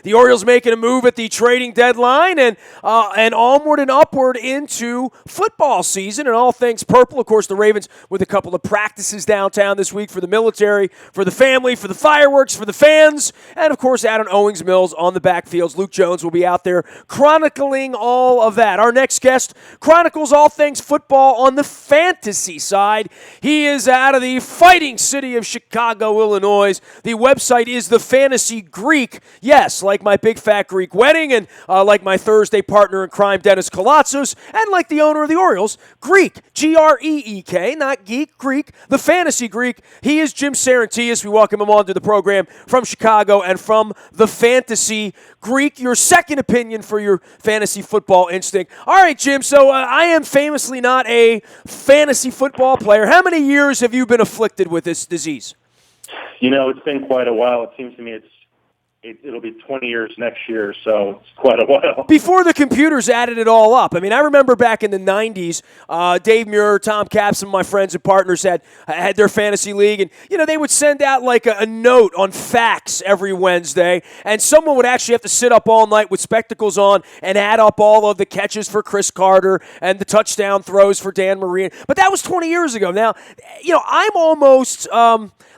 the Orioles making a move at the trading deadline, and onward and upward into football season and all things purple. Of course, the Ravens with a couple of practices downtown this week for the military, for the family, for the fireworks, for the fans, and of course, Adam Owings Mills on the backfields. Luke Jones will be out there chronicling all of that. Our next guest chronicles all things football on the fantasy side. He is out of the fighting city of Chicago, Illinois. The website is The Fantasy Greek. Yes, like my big fat Greek wedding, and like my Thursday partner in crime, Dennis Kolatzos, and like the owner of the Orioles, Greek, Greek, not geek, Greek, The Fantasy Greek. He is Jim Sarantias. We welcome him on to the program from Chicago and from The Fantasy Greek, your second opinion for your fantasy football instinct. All right, Jim, so I am famously not a fantasy football player. How many years have you been afflicted with this disease? It's been quite a while. It seems to me it'll be 20 years next year, so it's quite a while. Before the computers added it all up. I mean, I remember back in the 90s, Dave Muir, Tom Capps, and my friends and partners had their fantasy league, and, they would send out like a note on fax every Wednesday, and someone would actually have to sit up all night with spectacles on and add up all of the catches for Chris Carter and the touchdown throws for Dan Marino. But that was 20 years ago. Now, I'm almost...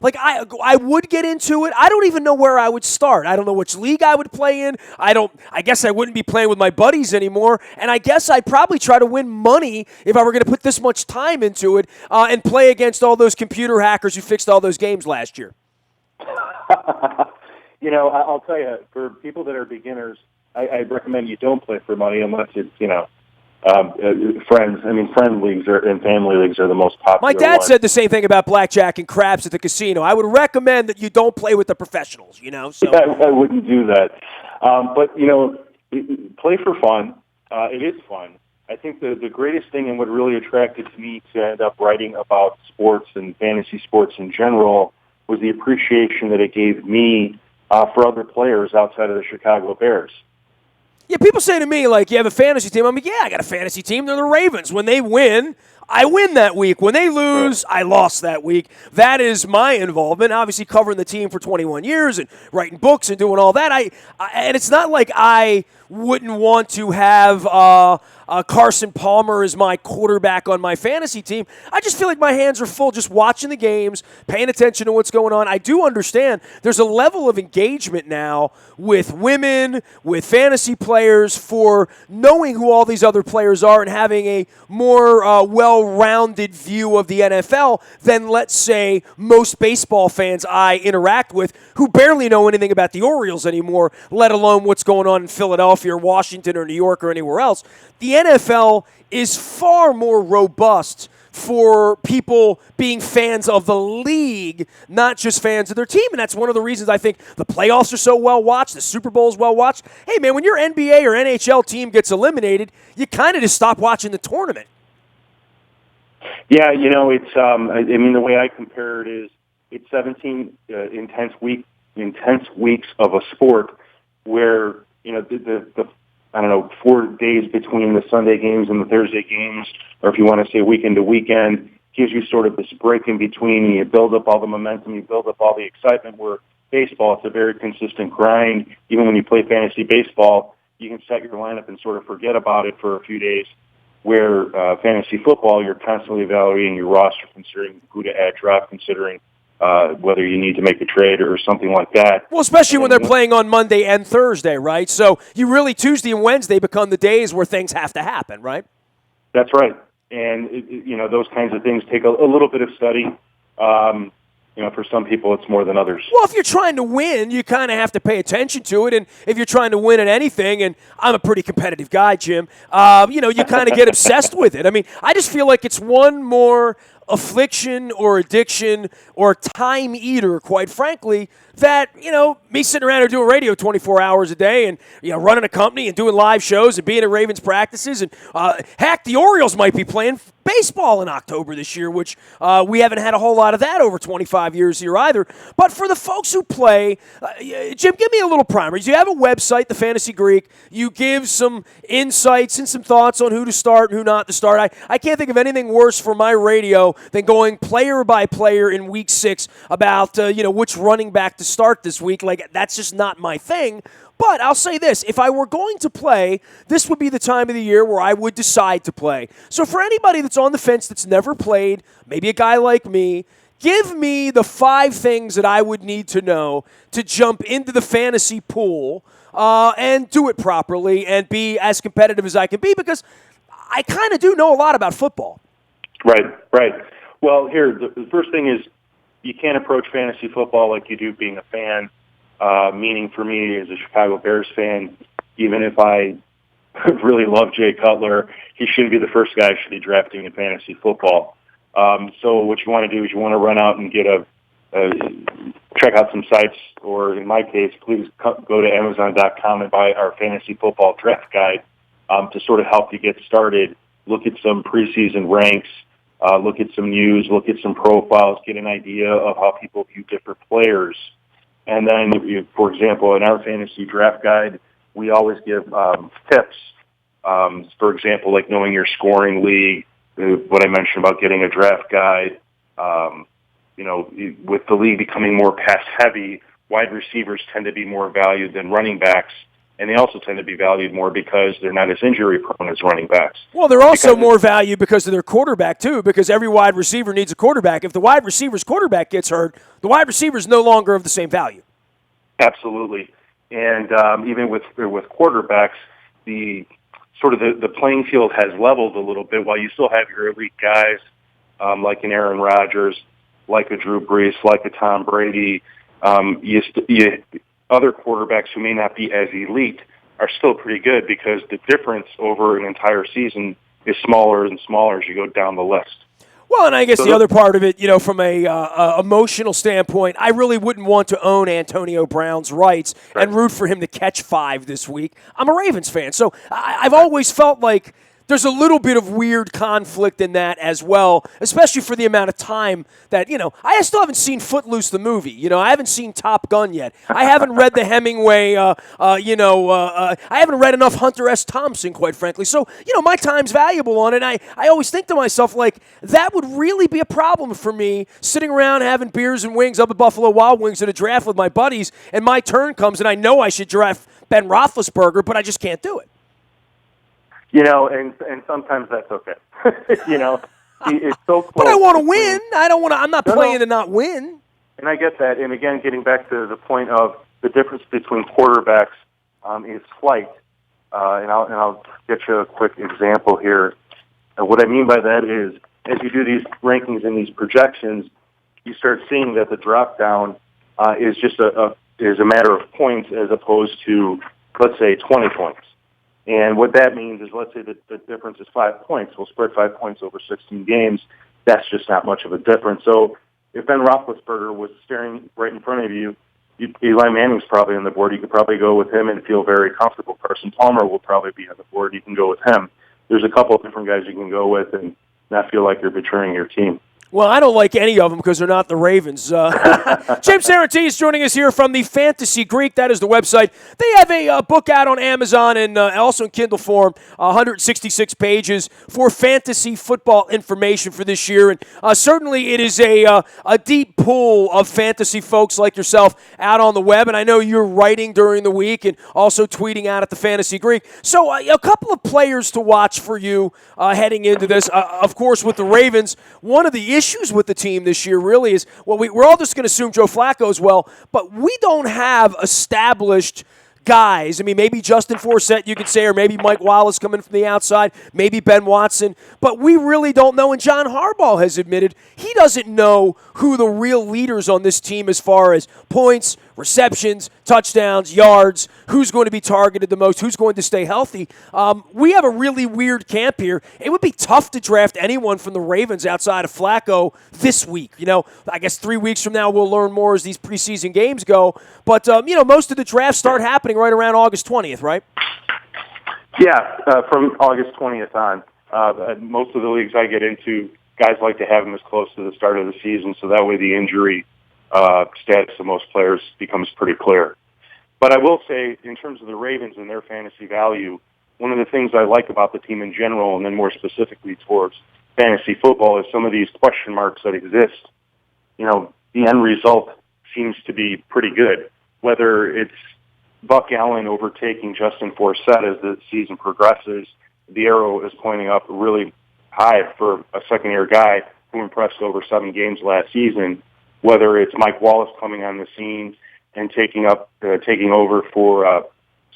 I would get into it. I don't even know where I would start. I don't know which league I would play in. I guess I wouldn't be playing with my buddies anymore. And I guess I'd probably try to win money if I were going to put this much time into it and play against all those computer hackers who fixed all those games last year. I'll tell you, for people that are beginners, I recommend you don't play for money unless it's, friends. I mean, friend leagues and family leagues are the most popular My dad ones. said the same thing about blackjack and craps at the casino. I would recommend that you don't play with the professionals, So I wouldn't do that. But, play for fun. It is fun. I think the greatest thing and what really attracted me to end up writing about sports and fantasy sports in general was the appreciation that it gave me for other players outside of the Chicago Bears. Yeah, people say to me, you have a fantasy team. I'm like, yeah, I got a fantasy team. They're the Ravens. When they win, I win that week. When they lose, I lost that week. That is my involvement, obviously covering the team for 21 years and writing books and doing all that. And it's not like I wouldn't want to have Carson Palmer as my quarterback on my fantasy team. I just feel like my hands are full just watching the games, paying attention to what's going on. I do understand there's a level of engagement now with women, with fantasy players, for knowing who all these other players are and having a more well-rounded view of the NFL than, let's say, most baseball fans I interact with who barely know anything about the Orioles anymore, let alone what's going on in Philadelphia or Washington or New York or anywhere else. The NFL is far more robust for people being fans of the league, not just fans of their team. And that's one of the reasons I think the playoffs are so well watched, the Super Bowl is well watched. Hey, man, when your NBA or NHL team gets eliminated, you kind of just stop watching the tournament. Yeah, it's the way I compare it is it's 17 intense weeks of a sport where, the 4 days between the Sunday games and the Thursday games, or if you want to say weekend to weekend, gives you sort of this break in between, and you build up all the momentum, you build up all the excitement, where baseball, it's a very consistent grind. Even when you play fantasy baseball, you can set your lineup and sort of forget about it for a few days, where fantasy football, you're constantly evaluating your roster, considering who to add, drop, considering whether you need to make a trade or something like that. Well, especially when they're playing on Monday and Thursday, right? So you really, Tuesday and Wednesday become the days where things have to happen, right? That's right. And, those kinds of things take a little bit of study. For some people, it's more than others. Well, if you're trying to win, you kind of have to pay attention to it. And if you're trying to win at anything, and I'm a pretty competitive guy, Jim, you kind of get obsessed with it. I mean, I just feel like it's one more affliction or addiction or time eater, quite frankly, that, me sitting around here doing radio 24 hours a day and, running a company and doing live shows and being at Ravens practices. And, heck, the Orioles might be playing baseball in October this year, which we haven't had a whole lot of that over 25 years here either. But for the folks who play, Jim, give me a little primer. You have a website, The Fantasy Greek. You give some insights and some thoughts on who to start and who not to start. I can't think of anything worse for my radio than going player by player in week 6 about, which running back to start this week. Like, that's just not my thing. But I'll say this, if I were going to play, this would be the time of the year where I would decide to play. So for anybody that's on the fence that's never played, maybe a guy like me, give me the 5 things that I would need to know to jump into the fantasy pool and do it properly and be as competitive as I can be, because I kind of do know a lot about football. Right. Well, here, the first thing is you can't approach fantasy football like you do being a fan, meaning for me as a Chicago Bears fan, even if I really love Jay Cutler, he shouldn't be the first guy I should be drafting in fantasy football. So what you want to do is you want to run out and get check out some sites, or in my case, please go to Amazon.com and buy our fantasy football draft guide to sort of help you get started. Look at some preseason ranks, look at some news, look at some profiles, get an idea of how people view different players. And then, for example, in our fantasy draft guide, we always give tips. For example, like knowing your scoring league, what I mentioned about getting a draft guide. With the league becoming more pass-heavy, wide receivers tend to be more valued than running backs, and they also tend to be valued more because they're not as injury-prone as running backs. Well, they're also more valued because of their quarterback, too, because every wide receiver needs a quarterback. If the wide receiver's quarterback gets hurt, the wide receiver is no longer of the same value. Absolutely. And even with quarterbacks, the playing field has leveled a little bit. While you still have your elite guys like an Aaron Rodgers, like a Drew Brees, like a Tom Brady, other quarterbacks who may not be as elite are still pretty good, because the difference over an entire season is smaller and smaller as you go down the list. Well, and I guess the other part of it, from a emotional standpoint, I really wouldn't want to own Antonio Brown's rights and root for him to catch 5 this week. I'm a Ravens fan, so I've always felt like there's a little bit of weird conflict in that as well, especially for the amount of time that, I still haven't seen Footloose the movie. I haven't seen Top Gun yet. I haven't read the Hemingway, I haven't read enough Hunter S. Thompson, quite frankly. So, my time's valuable on it. I always think to myself, like, that would really be a problem for me, sitting around having beers and wings up at Buffalo Wild Wings at a draft with my buddies, and my turn comes, and I know I should draft Ben Roethlisberger, but I just can't do it. And sometimes that's okay. It's so close. But I want to win. I'm not playing to not win. And I get that. And again, getting back to the point of the difference between quarterbacks is slight. And I'll get you a quick example here. And what I mean by that is, as you do these rankings and these projections, you start seeing that the drop down is just a matter of points, as opposed to, let's say, 20 points. And what that means is, let's say that the difference is 5 points. We'll spread 5 points over 16 games. That's just not much of a difference. So if Ben Roethlisberger was staring right in front of you, Eli Manning's probably on the board. You could probably go with him and feel very comfortable. Carson Palmer will probably be on the board. You can go with him. There's a couple of different guys you can go with and not feel like you're betraying your team. Well, I don't like any of them because they're not the Ravens. James Sarantini is joining us here from the Fantasy Greek. That is the website. They have a book out on Amazon and also in Kindle form, 166 pages for fantasy football information for this year. And certainly it is a deep pool of fantasy folks like yourself out on the web. And I know you're writing during the week and also tweeting out at the Fantasy Greek. So a couple of players to watch for you heading into this. Of course, with the Ravens, one of the issues with the team this year really is, well, we're all just going to assume Joe Flacco's well, but we don't have established guys. I mean, maybe Justin Forsett, you could say, or maybe Mike Wallace coming from the outside, maybe Ben Watson, but we really don't know, and John Harbaugh has admitted he doesn't know who the real leaders on this team as far as points, receptions, touchdowns, yards, who's going to be targeted the most, who's going to stay healthy. We have a really weird camp here. It would be tough to draft anyone from the Ravens outside of Flacco this week. I guess 3 weeks from now we'll learn more as these preseason games go. But, most of the drafts start happening right around August 20th, right? Yeah, from August 20th on. Most of the leagues I get into, guys like to have them as close to the start of the season, so that way the injury status of most players becomes pretty clear. But I will say, in terms of the Ravens and their fantasy value, one of the things I like about the team in general, and then more specifically towards fantasy football, is some of these question marks that exist. The end result seems to be pretty good. Whether it's Buck Allen overtaking Justin Forsett as the season progresses, the arrow is pointing up really high for a second-year guy who impressed over 7 games last season. Whether it's Mike Wallace coming on the scene and taking over for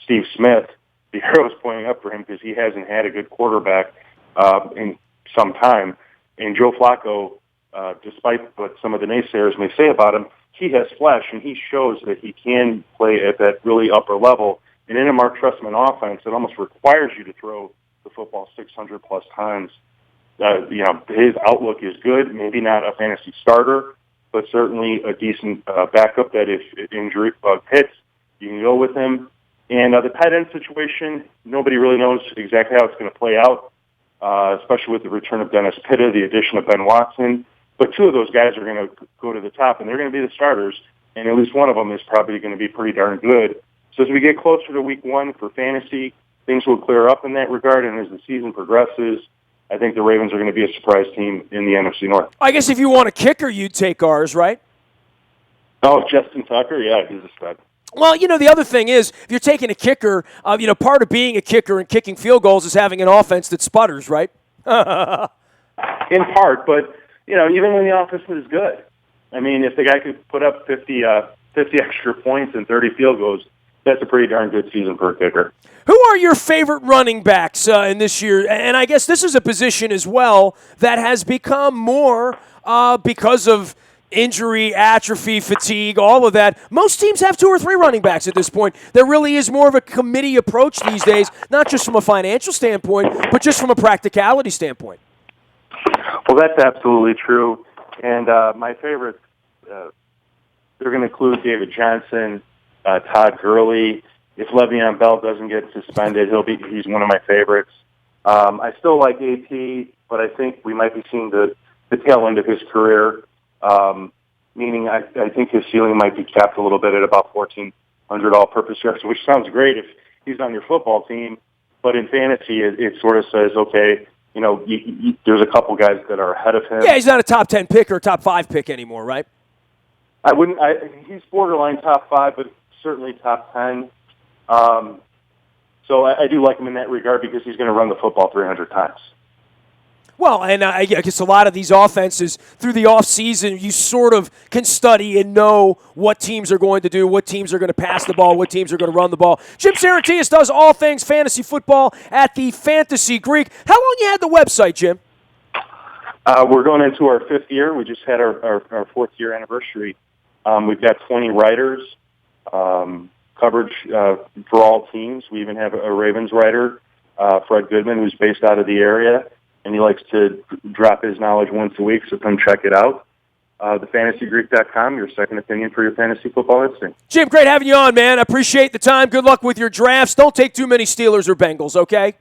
Steve Smith, the arrow is pointing up for him because he hasn't had a good quarterback in some time. And Joe Flacco, despite what some of the naysayers may say about him, he has flash, and he shows that he can play at that really upper level. And in a Mark Trestman offense, it almost requires you to throw the football 600-plus times. His outlook is good, maybe not a fantasy starter, but certainly a decent backup that if injury bug hits, you can go with him. And the tight end situation, nobody really knows exactly how it's going to play out, especially with the return of Dennis Pitta, the addition of Ben Watson. But 2 of those guys are going to go to the top, and they're going to be the starters, and at least one of them is probably going to be pretty darn good. So as we get closer to week 1 for fantasy, things will clear up in that regard, and as the season progresses, I think the Ravens are going to be a surprise team in the NFC North. I guess if you want a kicker, you'd take ours, right? Oh, Justin Tucker? Yeah, he's a stud. Well, the other thing is, if you're taking a kicker, part of being a kicker and kicking field goals is having an offense that sputters, right? In part, but, even when the offense is good. I mean, if the guy could put up 50 extra points and 30 field goals, that's a pretty darn good season for a kicker. Who are your favorite running backs in this year? And I guess this is a position as well that has become more because of injury, atrophy, fatigue, all of that. Most teams have 2 or 3 running backs at this point. There really is more of a committee approach these days, not just from a financial standpoint, but just from a practicality standpoint. Well, that's absolutely true. And my favorites, they're going to include David Johnson, Todd Gurley. If Le'Veon Bell doesn't get suspended, he's one of my favorites. I still like AP, but I think we might be seeing the tail end of his career, meaning I think his ceiling might be capped a little bit at about 1,400 all-purpose yards, which sounds great if he's on your football team. But in fantasy, it sort of says, okay, there's a couple guys that are ahead of him. Yeah, he's not a top 10 pick or a top 5 pick anymore, right? He's borderline top 5, but certainly top 10. So I do like him in that regard because he's going to run the football 300 times. Well, and I guess a lot of these offenses through the offseason, you sort of can study and know what teams are going to do, what teams are going to pass the ball, what teams are going to run the ball. Jim Sarantias does all things fantasy football at the Fantasy Greek. How long you had the website, Jim? We're going into our 5th year. We just had our 4th year anniversary. We've got 20 writers, coverage for all teams. We even have a Ravens writer, Fred Goodman, who's based out of the area, and he likes to drop his knowledge once a week, so come check it out. TheFantasyGreek.com, your second opinion for your fantasy football instinct. Jim, great having you on, man. I appreciate the time. Good luck with your drafts. Don't take too many Steelers or Bengals, okay?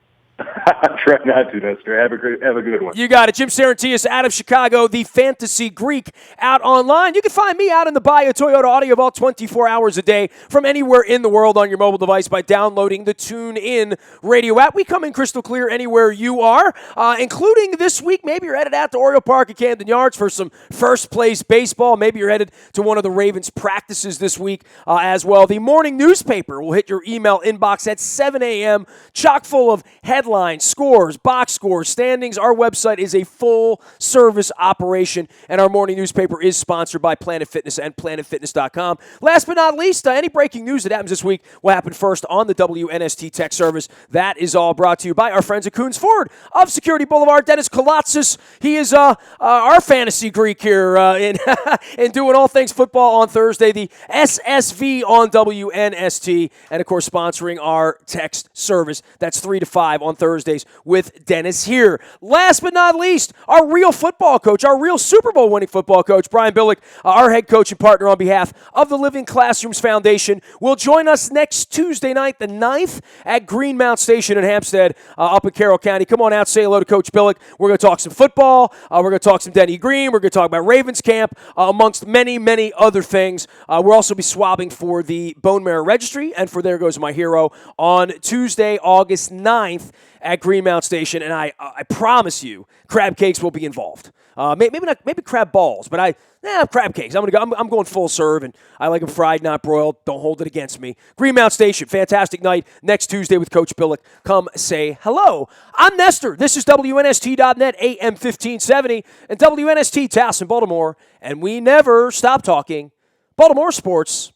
Try not to, Nestor. Have a good one. You got it. Jim Sarantias out of Chicago, the Fantasy Greek, out online. You can find me out in the Bayou Toyota Audio Vault 24 hours a day from anywhere in the world on your mobile device by downloading the TuneIn radio app. We come in crystal clear anywhere you are, including this week. Maybe you're headed out to Oriole Park at Camden Yards for some first-place baseball. Maybe you're headed to one of the Ravens practices this week as well. The morning newspaper will hit your email inbox at 7 a.m., chock full of headlines, scores, box scores, standings. Our website is a full-service operation, and our morning newspaper is sponsored by Planet Fitness and PlanetFitness.com. Last but not least, any breaking news that happens this week will happen first on the WNST Tech Service. That is all brought to you by our friends at Coons Ford of Security Boulevard. Dennis Kolatzis, he is our fantasy Greek here in doing all things football on Thursday. The SSV on WNST, and of course sponsoring our text service. That's 3 to 5 on Thursdays with Dennis here. Last but not least, our real football coach, our real Super Bowl winning football coach, Brian Billick, our head coach and partner on behalf of the Living Classrooms Foundation, will join us next Tuesday night, the 9th, at Greenmount Station in Hampstead, up in Carroll County. Come on out, say hello to Coach Billick. We're going to talk some football. We're going to talk some Denny Green. We're going to talk about Ravens camp, amongst many, many other things. We'll also be swabbing for the Bone Marrow Registry and for There Goes My Hero on Tuesday, August 9th at Greenmount Station, and I promise you, crab cakes will be involved. Maybe crab balls, but Crab cakes. I'm going full serve, and I like them fried, not broiled. Don't hold it against me. Greenmount Station, fantastic night next Tuesday with Coach Billick. Come say hello. I'm Nestor. This is WNST.net, AM 1570, and WNST Towson, Baltimore, and we never stop talking Baltimore sports.